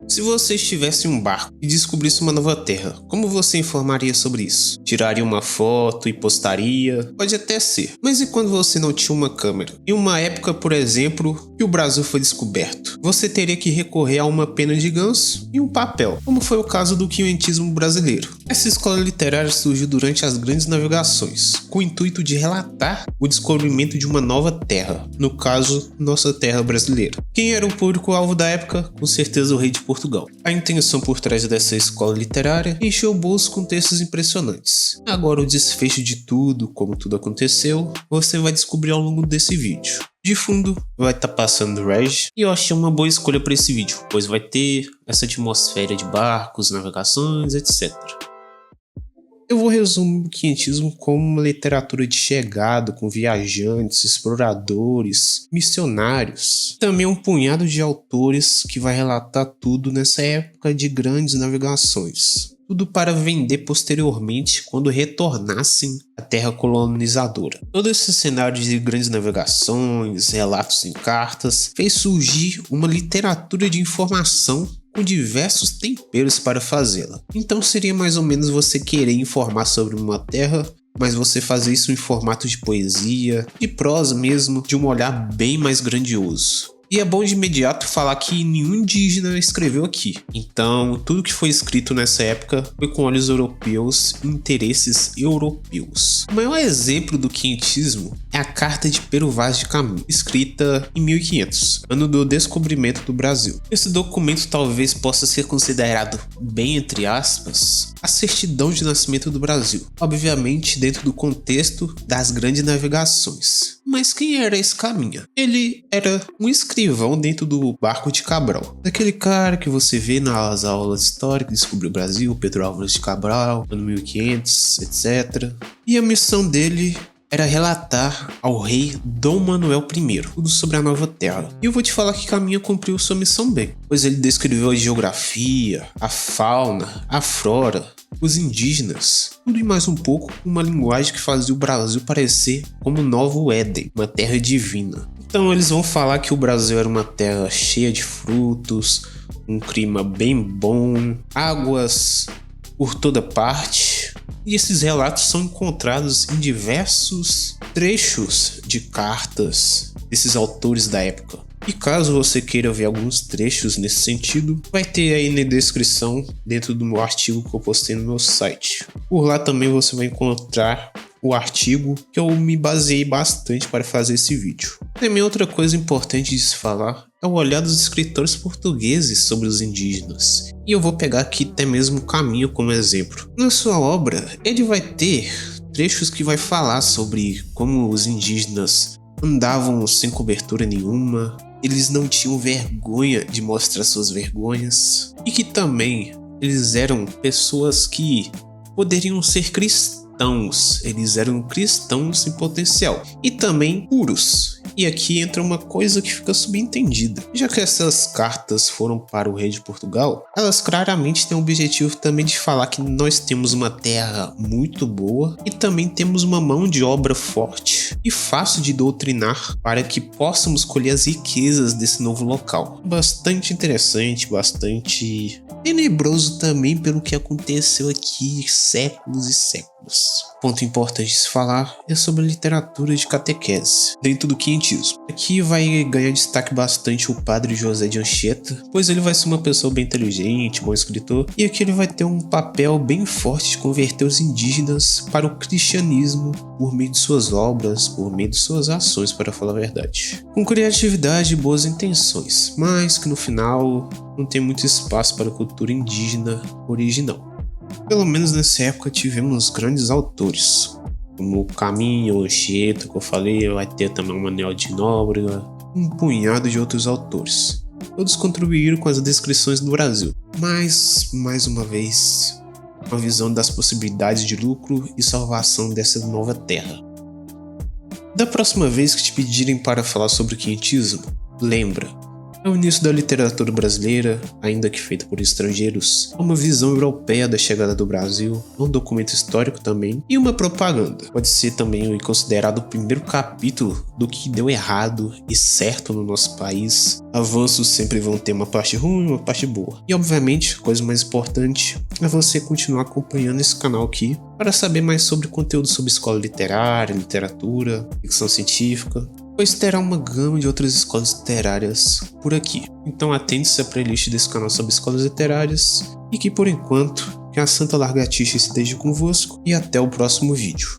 Se você estivesse em um barco e descobrisse uma nova terra, como você informaria sobre isso? Tiraria uma foto e postaria? Pode até ser. Mas e quando você não tinha uma câmera? Em uma época, por exemplo, que o Brasil foi descoberto, você teria que recorrer a uma pena de ganso e um papel, como foi o caso do quientismo brasileiro. Essa escola literária surgiu durante as grandes navegações, com o intuito de relatar o descobrimento de uma nova terra, no caso, nossa terra brasileira. Quem era o público-alvo da época? Com certeza o rei de Portugal. A intenção por trás dessa escola literária encheu o bolso com textos impressionantes. Agora o desfecho de tudo, como tudo aconteceu, você vai descobrir ao longo desse vídeo. De fundo vai estar passando Reg, e eu achei uma boa escolha para esse vídeo, pois vai ter essa atmosfera de barcos, navegações, etc. Eu vou resumir o quientismo como uma literatura de chegada com viajantes, exploradores, missionários. Também um punhado de autores que vai relatar tudo nessa época de grandes navegações. Tudo para vender posteriormente quando retornassem à terra colonizadora. Todo esse cenário de grandes navegações, relatos em cartas, fez surgir uma literatura de informação com diversos temperos para fazê-la. Então seria mais ou menos você querer informar sobre uma terra, mas você fazer isso em formato de poesia, de prosa mesmo, de um olhar bem mais grandioso. E é bom de imediato falar que nenhum indígena escreveu aqui. Então, tudo que foi escrito nessa época foi com olhos europeus e interesses europeus. O maior exemplo do quientismo é a Carta de Pero Vaz de Caminha, escrita em 1500, ano do descobrimento do Brasil. Esse documento talvez possa ser considerado, bem entre aspas, a certidão de nascimento do Brasil, obviamente dentro do contexto das grandes navegações. Mas quem era esse Caminha? Ele era um escrivão dentro do barco de Cabral. Daquele cara que você vê nas aulas de história que descobriu o Brasil, Pedro Álvares de Cabral, ano 1500, etc. E a missão dele era relatar ao rei Dom Manuel I tudo sobre a nova terra. E eu vou te falar que Caminha cumpriu sua missão bem, pois ele descreveu a geografia, a fauna, a flora, os indígenas, tudo e mais um pouco, uma linguagem que fazia o Brasil parecer como o Novo Éden, uma terra divina. Então eles vão falar que o Brasil era uma terra cheia de frutos, um clima bem bom, águas por toda parte. E esses relatos são encontrados em diversos trechos de cartas desses autores da época. E caso você queira ver alguns trechos nesse sentido, vai ter aí na descrição dentro do meu artigo que eu postei no meu site. Por lá também você vai encontrar o artigo que eu me baseei bastante para fazer esse vídeo. Também outra coisa importante de se falar é o olhar dos escritores portugueses sobre os indígenas. E eu vou pegar aqui até mesmo Caminha como exemplo. Na sua obra, ele vai ter trechos que vai falar sobre como os indígenas andavam sem cobertura nenhuma, eles não tinham vergonha de mostrar suas vergonhas, e que também eles eram pessoas que poderiam ser cristãos, eles eram cristãos em potencial, e também puros. E aqui entra uma coisa que fica subentendida. Já que essas cartas foram para o rei de Portugal, elas claramente têm o objetivo também de falar que nós temos uma terra muito boa e também temos uma mão de obra forte e fácil de doutrinar para que possamos colher as riquezas desse novo local. Bastante interessante, bastante tenebroso também pelo que aconteceu aqui séculos e séculos. Ponto importante de se falar é sobre a literatura de catequese dentro do quientismo. Aqui vai ganhar destaque bastante o padre José de Anchieta, pois ele vai ser uma pessoa bem inteligente, bom escritor, e aqui ele vai ter um papel bem forte de converter os indígenas para o cristianismo por meio de suas obras, por meio de suas ações, para falar a verdade. Com criatividade e boas intenções, mas que no final não tem muito espaço para a cultura indígena original. Pelo menos nessa época tivemos grandes autores, como o Caminha, o Anchieta, que eu falei, vai ter também o Manuel de Nóbrega, um punhado de outros autores. Todos contribuíram com as descrições do Brasil, mas, mais uma vez, uma visão das possibilidades de lucro e salvação dessa nova terra. Da próxima vez que te pedirem para falar sobre o quientismo, lembra, É o início da literatura brasileira, ainda que feita por estrangeiros, é uma visão europeia da chegada do Brasil, é um documento histórico também, e uma propaganda. Pode ser também considerado o primeiro capítulo do que deu errado e certo no nosso país. Avanços sempre vão ter uma parte ruim e uma parte boa. E obviamente, a coisa mais importante é você continuar acompanhando esse canal aqui para saber mais sobre conteúdo sobre escola literária, literatura, ficção científica, pois terá uma gama de outras escolas literárias por aqui. Então atente-se à playlist desse canal sobre escolas literárias e que por enquanto, que a Santa Largatixa esteja convosco e até o próximo vídeo.